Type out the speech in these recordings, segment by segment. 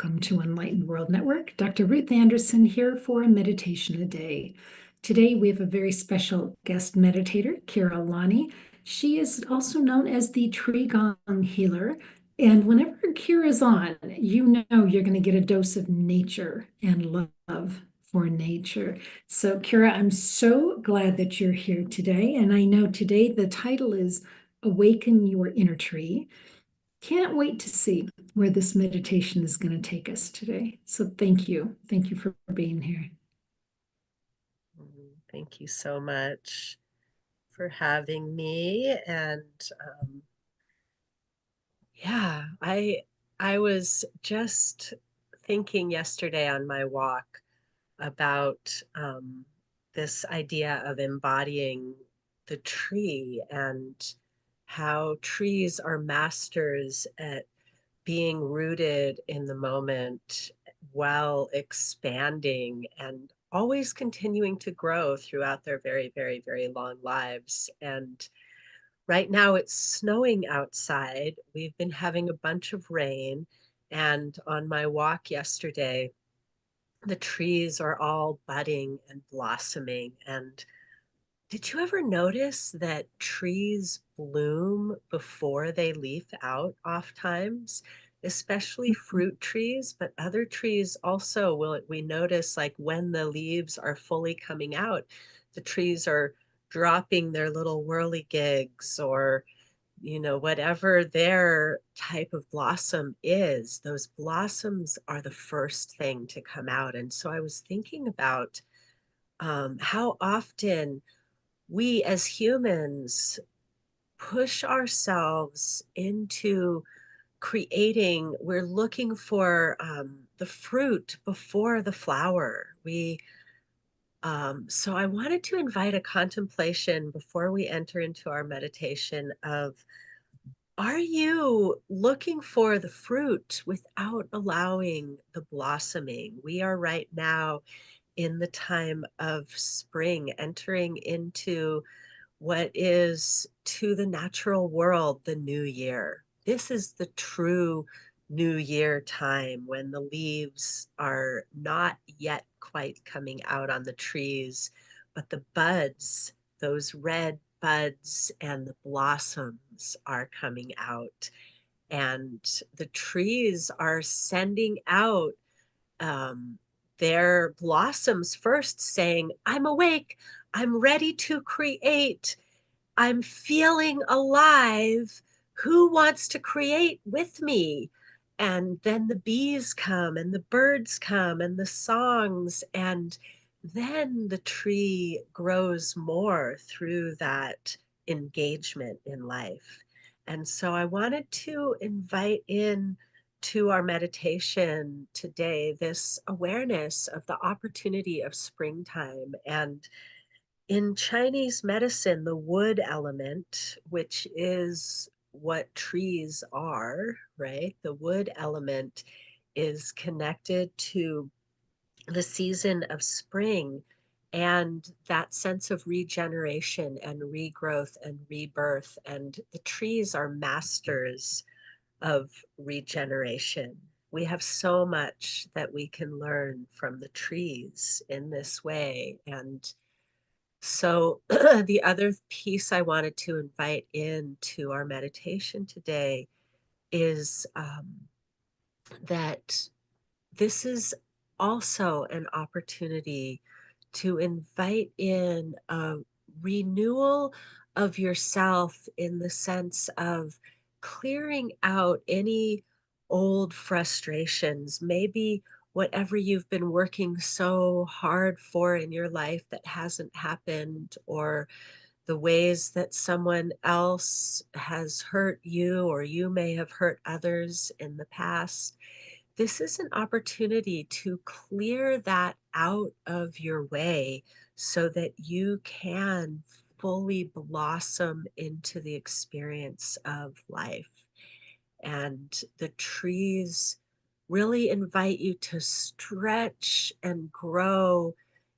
Welcome to Enlightened World Network. Dr. Ruth Anderson here for a meditation a day. Today we have a very special guest meditator, Keira Lani. She is also known as the Tree Gong Healer. And whenever Keira is on, you know you're going to get a dose of nature and love for nature. So, Keira, I'm so glad that you're here today. And I know today the title is Awaken Your Inner Tree. Can't wait to see where this meditation is going to take us today. So thank you. Thank you for being here. Thank you so much for having me. And yeah, I was just thinking yesterday on my walk about this idea of embodying the tree and how trees are masters at being rooted in the moment while expanding and always continuing to grow throughout their very, very, very long lives. And right now it's snowing outside. We've been having a bunch of rain. And on my walk yesterday, the trees are all budding and blossoming. And did you ever notice that trees bloom before they leaf out oftentimes, especially fruit trees, but other trees also will we notice like when the leaves are fully coming out, the trees are dropping their little whirligigs or whatever their type of blossom is, those blossoms are the first thing to come out. And so I was thinking about how often we as humans push ourselves into creating, we're looking for the fruit before the flower. So I wanted to invite a contemplation before we enter into our meditation of, are you looking for the fruit without allowing the blossoming? We are right now in the time of spring, entering into what is to the natural world the new year. This is the true new year time when the leaves are not yet quite coming out on the trees, but the buds, those red buds and the blossoms are coming out. And the trees are sending out um, their blossoms first, saying, I'm awake, I'm ready to create, I'm feeling alive. Who wants to create with me? And then the bees come and the birds come and the songs. And then the tree grows more through that engagement in life. And so I wanted to invite in to our meditation today this awareness of the opportunity of springtime. And in Chinese medicine, the wood element, which is what trees are, right? The wood element is connected to the season of spring and that sense of regeneration and regrowth and rebirth. And the trees are masters of regeneration. We have so much that we can learn from the trees in this way. And so, the other piece I wanted to invite into our meditation today is that this is also an opportunity to invite in a renewal of yourself in the sense of clearing out any old frustrations, maybe whatever you've been working so hard for in your life that hasn't happened, or the ways that someone else has hurt you, or you may have hurt others in the past. This is an opportunity to clear that out of your way so that you can fully blossom into the experience of life. And the trees really invite you to stretch and grow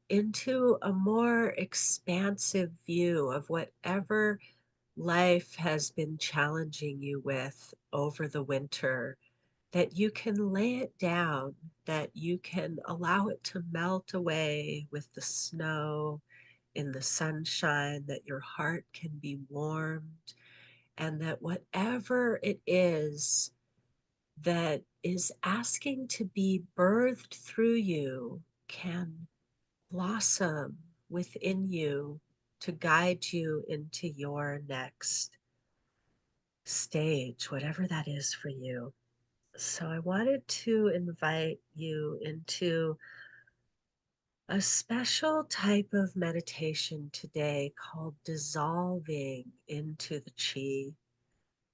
into a more expansive view of whatever life has been challenging you with over the winter. that you can lay it down, that you can allow it to melt away with the snow in the sunshine, that your heart can be warmed, and that whatever it is that is asking to be birthed through you can blossom within you to guide you into your next stage, whatever that is for you. So I wanted to invite you into a special type of meditation today called dissolving into the chi.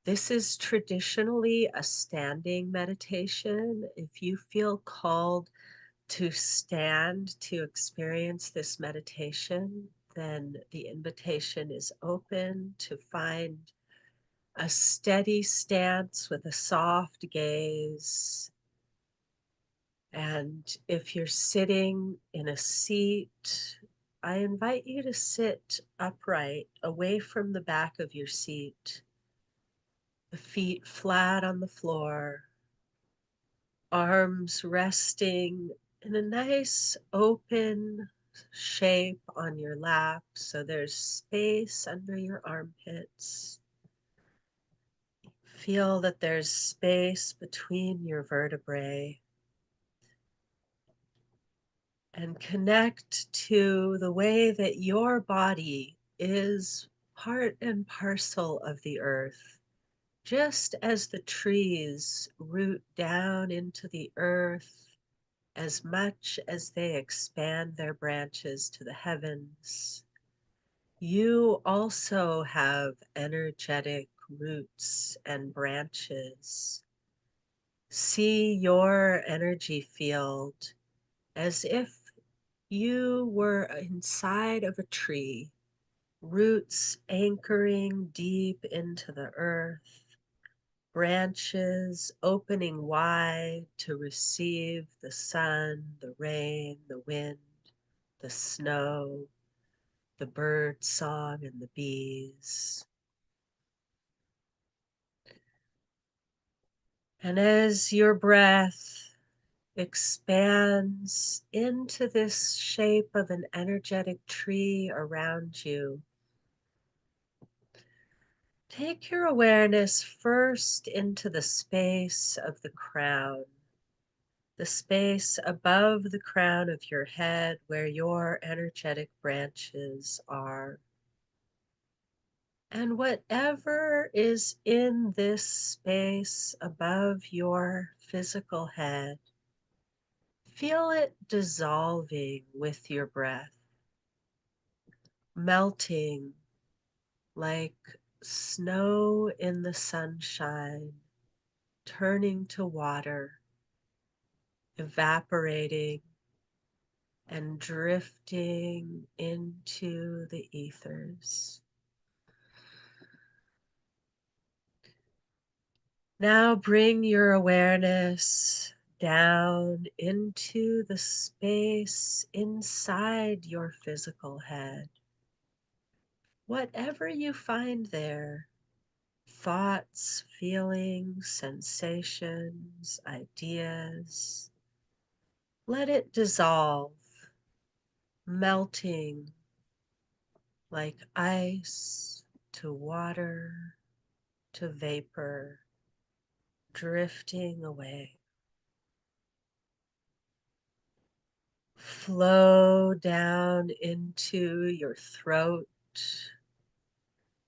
This is traditionally a standing meditation. If you feel called to stand to experience this meditation, then the invitation is open to find a steady stance with a soft gaze. And if you're sitting in a seat, I invite you to sit upright, away from the back of your seat, the feet flat on the floor, arms resting in a nice open shape on your lap, so there's space under your armpits. Feel that there's space between your vertebrae, and connect to the way that your body is part and parcel of the earth. Just as the trees root down into the earth as much as they expand their branches to the heavens, you also have energetic roots and branches. See your energy field as if you were inside of a tree, roots anchoring deep into the earth, branches opening wide to receive the sun, the rain, the wind, the snow, the bird song, and the bees. And as your breath expands into this shape of an energetic tree around you, take your awareness first into the space of the crown, the space above the crown of your head where your energetic branches are. And whatever is in this space above your physical head, feel it dissolving with your breath, melting like snow in the sunshine, turning to water, evaporating and drifting into the ethers. Now bring your awareness down into the space inside your physical head. Whatever you find there, thoughts, feelings, sensations, ideas, let it dissolve, melting like ice to water to vapor, drifting away. Flow down into your throat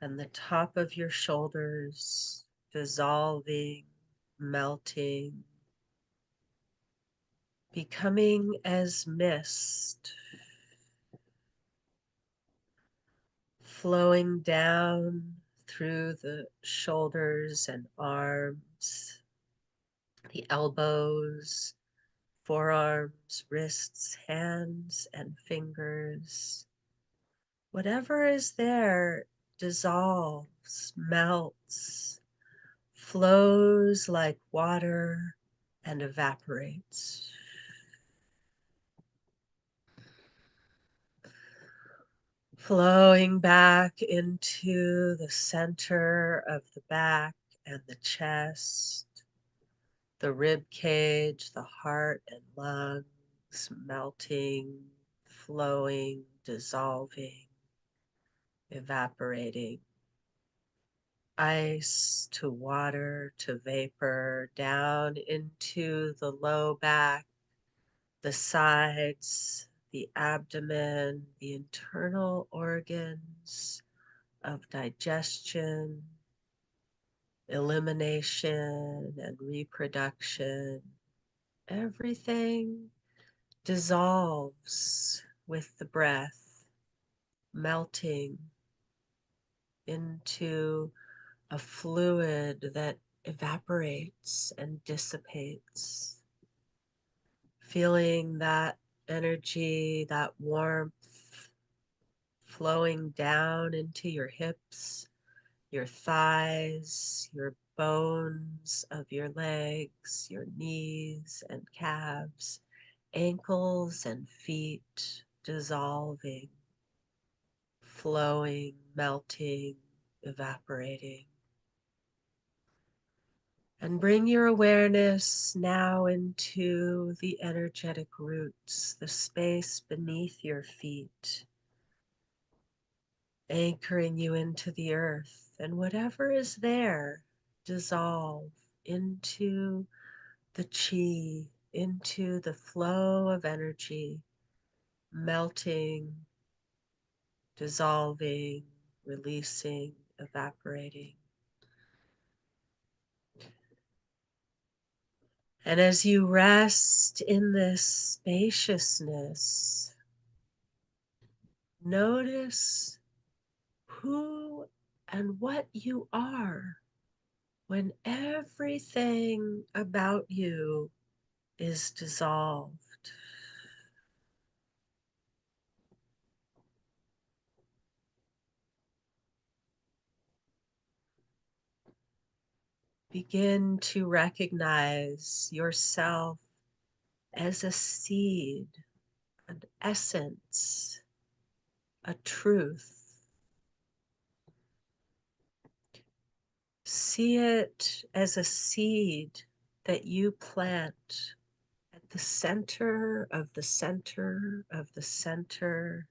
and the top of your shoulders, dissolving, melting, becoming as mist, flowing down through the shoulders and arms, the elbows, forearms, wrists, hands, and fingers. Whatever is there dissolves, melts, flows like water, and evaporates. Flowing back into the center of the back and the chest, the rib cage, the heart and lungs melting, flowing, dissolving, evaporating. Ice to water to vapor, down into the low back, the sides, the abdomen, the internal organs of digestion, elimination, and reproduction. Everything dissolves with the breath, melting into a fluid that evaporates and dissipates. Feeling that energy, that warmth flowing down into your hips, your thighs, your bones of your legs, your knees and calves, ankles and feet dissolving, flowing, melting, evaporating. And bring your awareness now into the energetic roots, the space beneath your feet, anchoring you into the earth. And whatever is there, dissolve into the chi, into the flow of energy, melting, dissolving, releasing, evaporating. And as you rest in this spaciousness, notice who and what you are when everything about you is dissolved. Begin to recognize yourself as a seed, an essence, a truth. See it as a seed that you plant at the center of the center of the center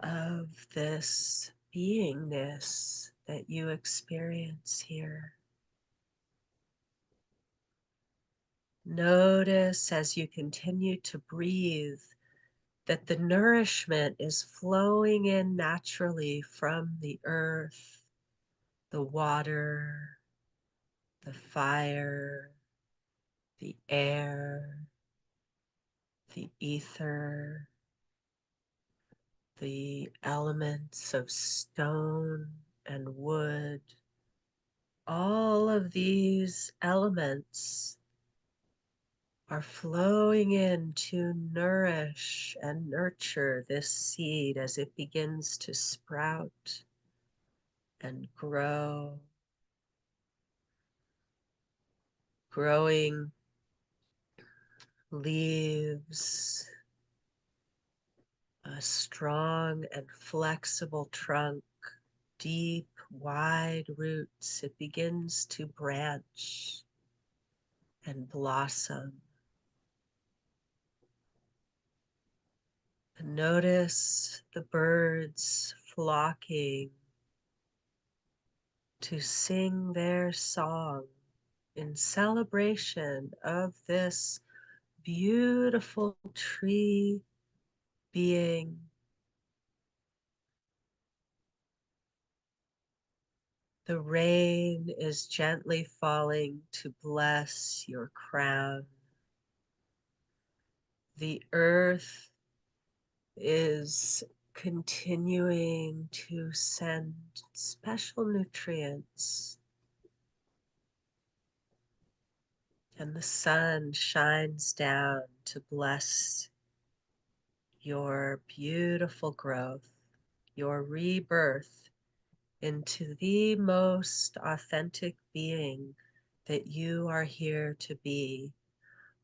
of this beingness that you experience here. Notice as you continue to breathe that the nourishment is flowing in naturally from the earth, the water, the fire, the air, the ether, the elements of stone and wood. All of these elements are flowing in to nourish and nurture this seed as it begins to sprout and grow, growing leaves, a strong and flexible trunk, deep, wide roots. It begins to branch and blossom. And notice the birds flocking to sing their song in celebration of this beautiful tree being. The rain is gently falling to bless your crown. The earth is continuing to send special nutrients, and the sun shines down to bless your beautiful growth, your rebirth into the most authentic being that you are here to be.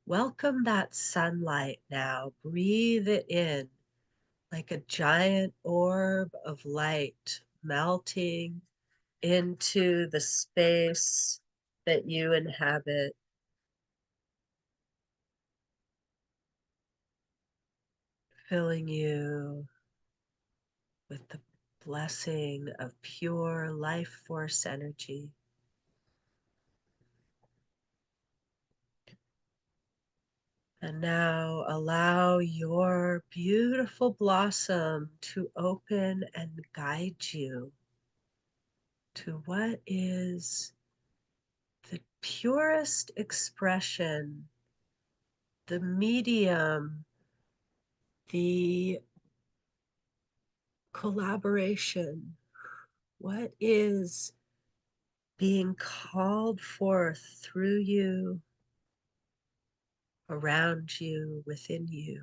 Welcome that sunlight now. Breathe it in like a giant orb of light melting into the space that you inhabit. filling you with the blessing of pure life force energy. And now allow your beautiful blossom to open and guide you to what is the purest expression, the medium, the collaboration. What is being called forth through you, around you, within you,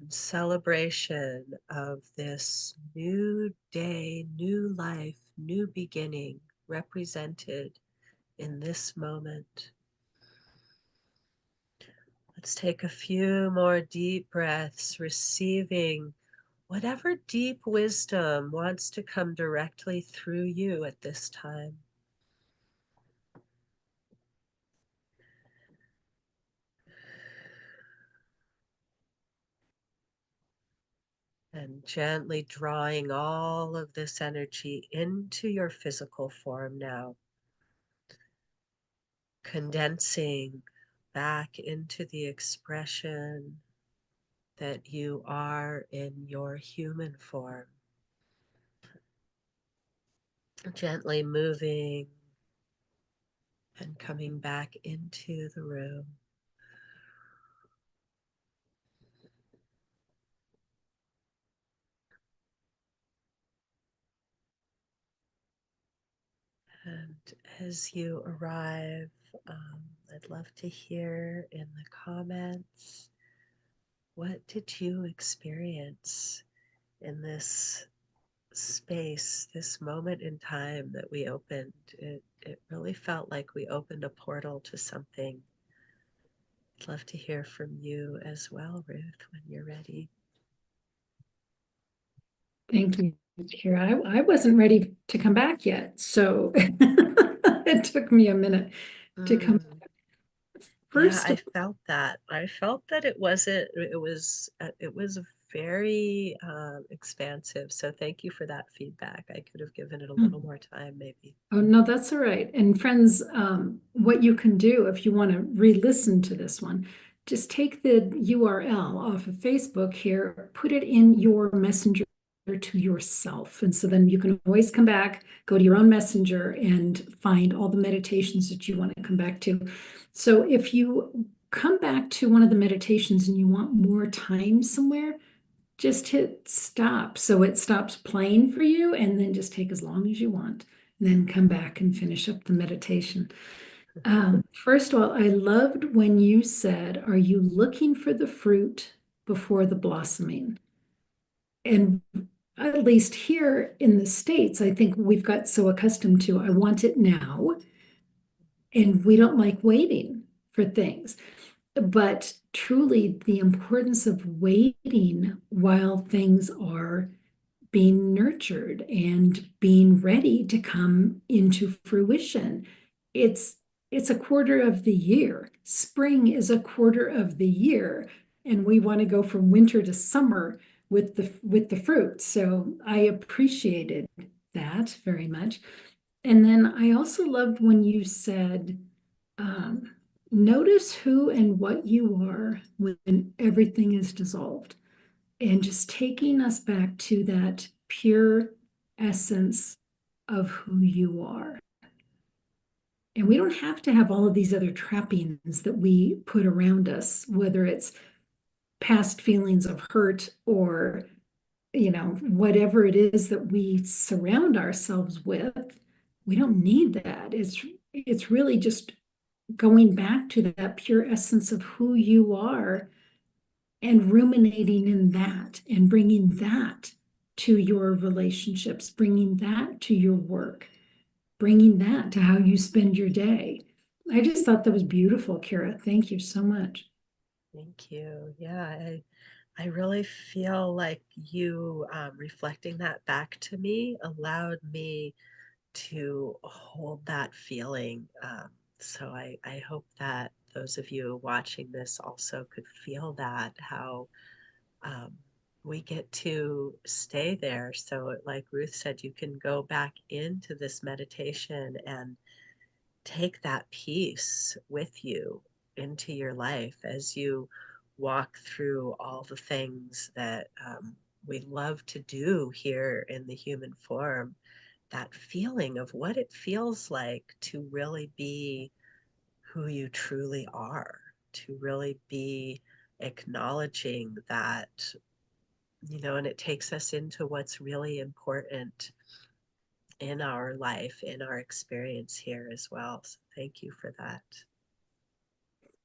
in celebration of this new day, new life, new beginning represented in this moment. Let's take a few more deep breaths, receiving whatever deep wisdom wants to come directly through you at this time. And gently drawing all of this energy into your physical form now, condensing back into the expression that you are in your human form. Gently moving and coming back into the room. And as you arrive, I'd love to hear in the comments, what did you experience in this space, this moment in time that we opened? It really felt like we opened a portal to something. I'd love to hear from you as well, Ruth, when you're ready. Thank you, Keira. I wasn't ready to come back yet, so it took me a minute to come. Mm. Yeah, First I of felt that. I felt that it was very expansive. So thank you for that feedback. I could have given it a little more time, maybe. Oh, no, that's all right. And friends, what you can do if you want to re-listen to this one, just take the URL off of Facebook here, put it in your messenger to yourself. And so then you can always come back, go to your own messenger and find all the meditations that you want to come back to. So if you come back to one of the meditations and you want more time somewhere, just hit stop so it stops playing for you, and then just take as long as you want, and then come back and finish up the meditation. First of all, I loved when you said, are you looking for the fruit before the blossoming? And at least here in the States, I think we've got so accustomed to, I want it now, and we don't like waiting for things. But truly, the importance of waiting while things are being nurtured and being ready to come into fruition. It's it's a quarter of the year. Spring is a quarter of the year, and we want to go from winter to summer with the fruit. So I appreciated that very much. And then I also loved when you said, um, notice who and what you are when everything is dissolved, and just taking us back to that pure essence of who you are. And we don't have to have all of these other trappings that we put around us, whether it's past feelings of hurt or, whatever it is that we surround ourselves with. We don't need that. It's really just going back to that pure essence of who you are and ruminating in that and bringing that to your relationships, bringing that to your work, bringing that to how you spend your day. I just thought that was beautiful, Keira. Thank you so much. Thank you. Yeah, I really feel like you reflecting that back to me allowed me to hold that feeling. So I hope that those of you watching this also could feel that, how um, we get to stay there. So, like Ruth said, you can go back into this meditation and take that peace with you into your life as you walk through all the things that we love to do here in the human form. That feeling of what it feels like to really be who you truly are, to really be acknowledging that, and it takes us into what's really important in our life, in our experience here as well. So thank you for that.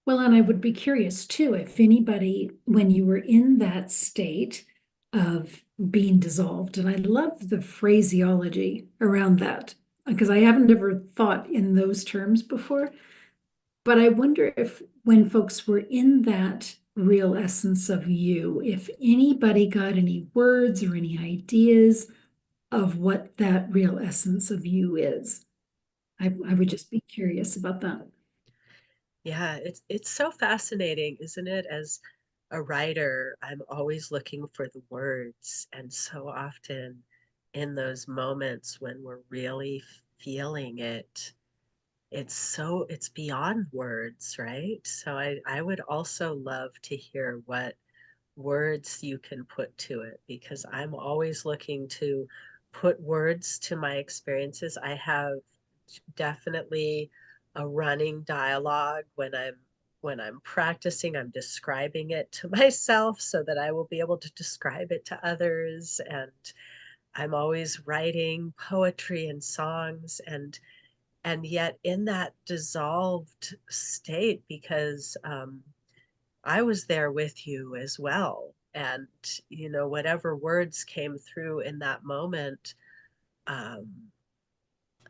Well, and I would be curious too, if anybody, when you were in that state of being dissolved, and I love the phraseology around that, because I haven't ever thought in those terms before. But I wonder if when folks were in that real essence of you, if anybody got any words or any ideas of what that real essence of you is. I would just be curious about that. Yeah, it's so fascinating, isn't it? As a writer, I'm always looking for the words, and so often in those moments when we're really feeling it, it's beyond words, right? So I would also love to hear what words you can put to it, because I'm always looking to put words to my experiences. I have definitely a running dialogue when I'm practicing. I'm describing it to myself so that I will be able to describe it to others. And I'm always writing poetry and songs, and yet in that dissolved state, because I was there with you as well. And, whatever words came through in that moment, um,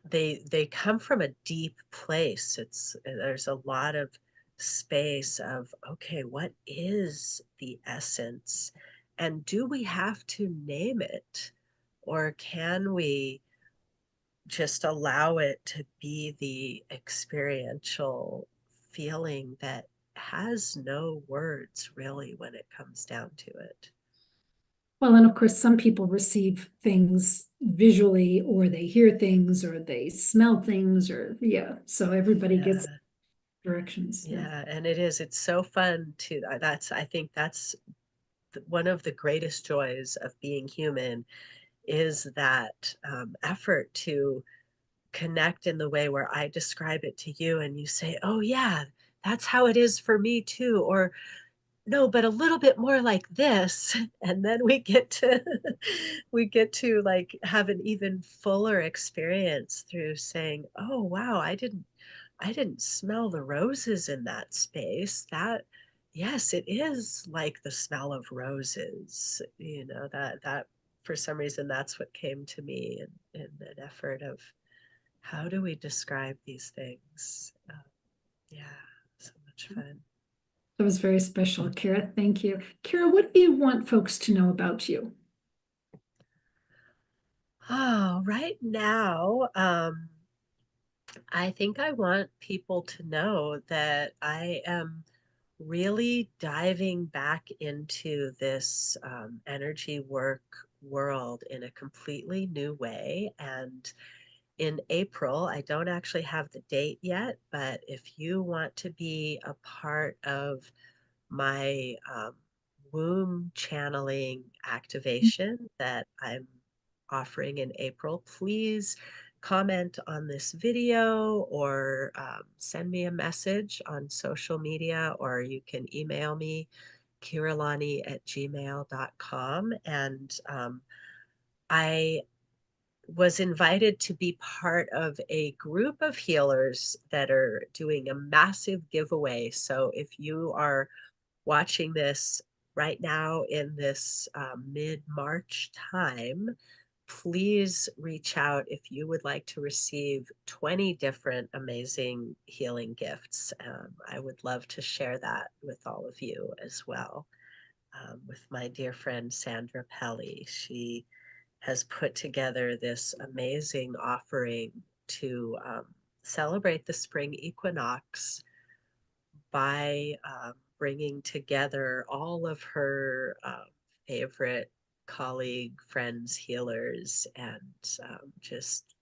they come from a deep place. There's a lot of space of, okay, what is the essence? And do we have to name it? Or can we just allow it to be the experiential feeling that has no words really when it comes down to it? Well, and of course, some people receive things visually, or they hear things, or they smell things, or yeah. So everybody gets Yeah, directions. Yeah. yeah, and it's so fun to, I think that's one of the greatest joys of being human, is that effort to connect in the way where I describe it to you and you say, oh yeah, that's how it is for me too. Or no, but a little bit more like this. And then we get to like have an even fuller experience through saying, oh wow, I didn't smell the roses in that space. That, yes, it is like the smell of roses. That for some reason that's what came to me in an effort of, how do we describe these things? Yeah, so much fun. That was very special, Kira. Thank you. Kira, what do you want folks to know about you? Oh, right now, I think I want people to know that I am really diving back into this energy work world in a completely new way. And in April, I don't actually have the date yet, but if you want to be a part of my womb channeling activation that I'm offering in April, please comment on this video, or send me a message on social media, or you can email me, kiralani@gmail.com. And I was invited to be part of a group of healers that are doing a massive giveaway. So if you are watching this right now in this mid-March time, please reach out if you would like to receive 20 different amazing healing gifts. I would love to share that with all of you as well. With my dear friend Sandra Pelly, she has put together this amazing offering to celebrate the spring equinox, by bringing together all of her favorite colleague, friends, healers, and just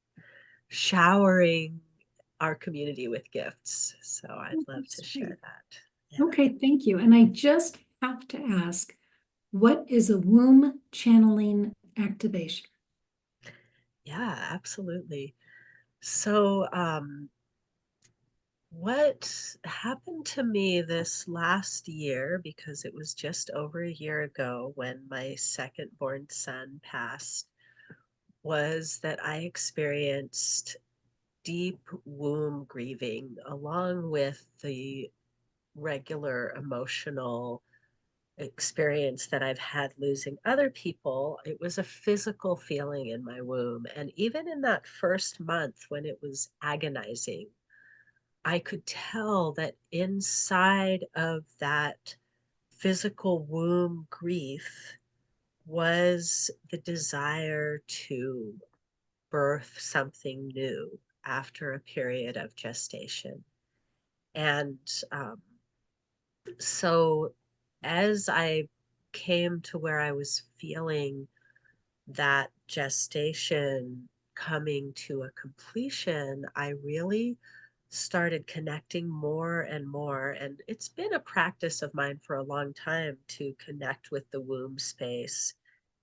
showering our community with gifts. So I'd Oh, love to that's share great. that. Yeah. Okay, thank you. And I just have to ask, what is a womb channeling activation? Yeah, absolutely. So, what happened to me this last year, because it was just over a year ago when my second born son passed, was that I experienced deep womb grieving along with the regular emotional experience that I've had losing other people. It was a physical feeling in my womb. And even in that first month when it was agonizing, I could tell that inside of that physical womb grief was the desire to birth something new after a period of gestation. And um, so as I came to where I was feeling that gestation coming to a completion, I really started connecting more and more. And it's been a practice of mine for a long time to connect with the womb space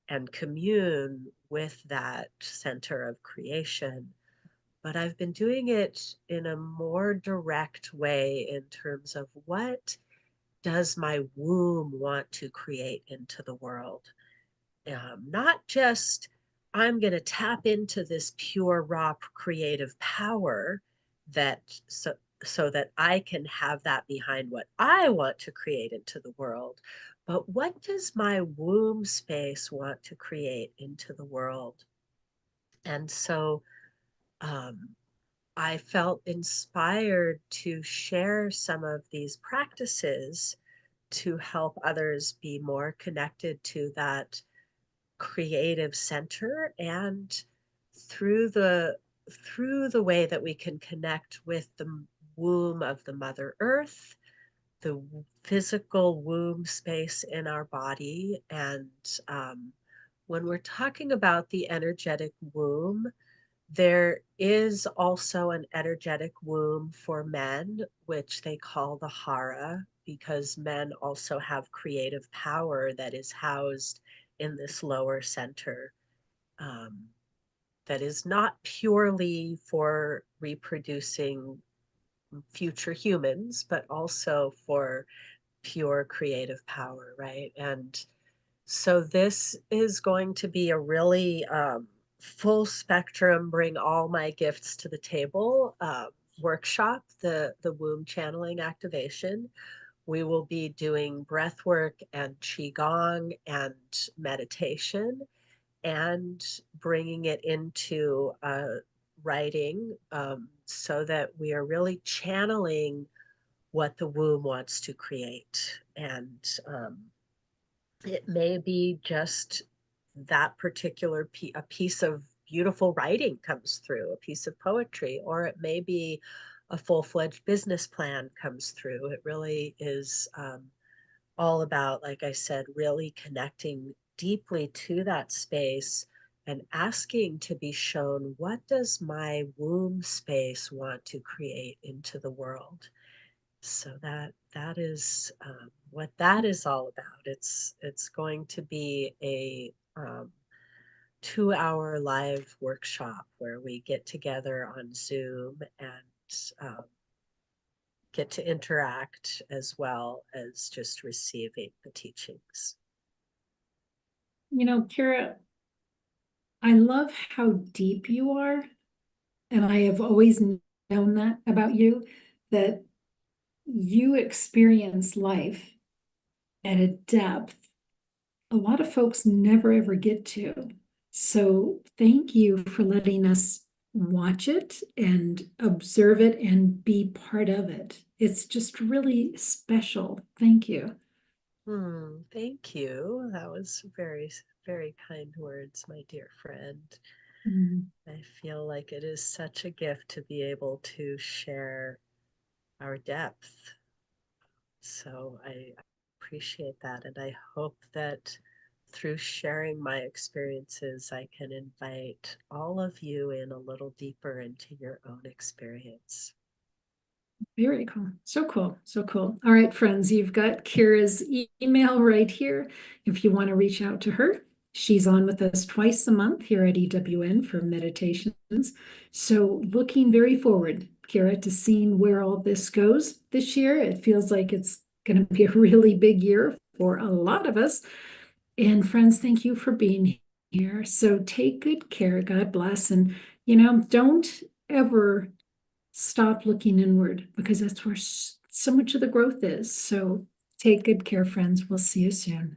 and commune with that center of creation. But I've been doing it in a more direct way in terms of what does my womb want to create into the world? Not just I'm going to tap into this pure raw creative power that so that I can have that behind what I want to create into the world, but what does my womb space want to create into the world? And so um, I felt inspired to share some of these practices to help others be more connected to that creative center, and through the through the way that we can connect with the womb of the mother earth, the physical womb space in our body. And when we're talking about the energetic womb, there is also an energetic womb for men, which they call the hara, because men also have creative power that is housed in this lower center, um, that is not purely for reproducing future humans, but also for pure creative power, right? And so this is going to be a really full spectrum, bring all my gifts to the table workshop, the womb channeling activation. We will be doing breath work and qigong and meditation, and bringing it into writing, so that we are really channeling what the womb wants to create. And it may be just that particular a piece of beautiful writing comes through, a piece of poetry, or it may be a full-fledged business plan comes through. It really is all about, like I said, really connecting deeply to that space and asking to be shown, what does my womb space want to create into the world? So that is what that is all about. It's going to be a 2-hour live workshop where we get together on Zoom and get to interact as well as just receiving the teachings. Kira, I love how deep you are. And I have always known that about you, that you experience life at a depth a lot of folks never ever get to. So thank you for letting us watch it and observe it and be part of it. It's just really special. Thank you. Thank you. That was very, very kind words, my dear friend. Mm. I feel like it is such a gift to be able to share our depth So I appreciate that. And I hope that through sharing my experiences, I can invite all of you in a little deeper into your own experience. Very cool. So cool. So cool. All right, friends, you've got Kira's email right here. If you want to reach out to her, she's on with us twice a month here at EWN for meditations. So looking very forward, Kira, to seeing where all this goes this year. It feels like it's going to be a really big year for a lot of us. And friends, thank you for being here. So take good care. God bless. And, don't ever stop looking inward because that's where so much of the growth is. So take good care, friends. We'll see you soon.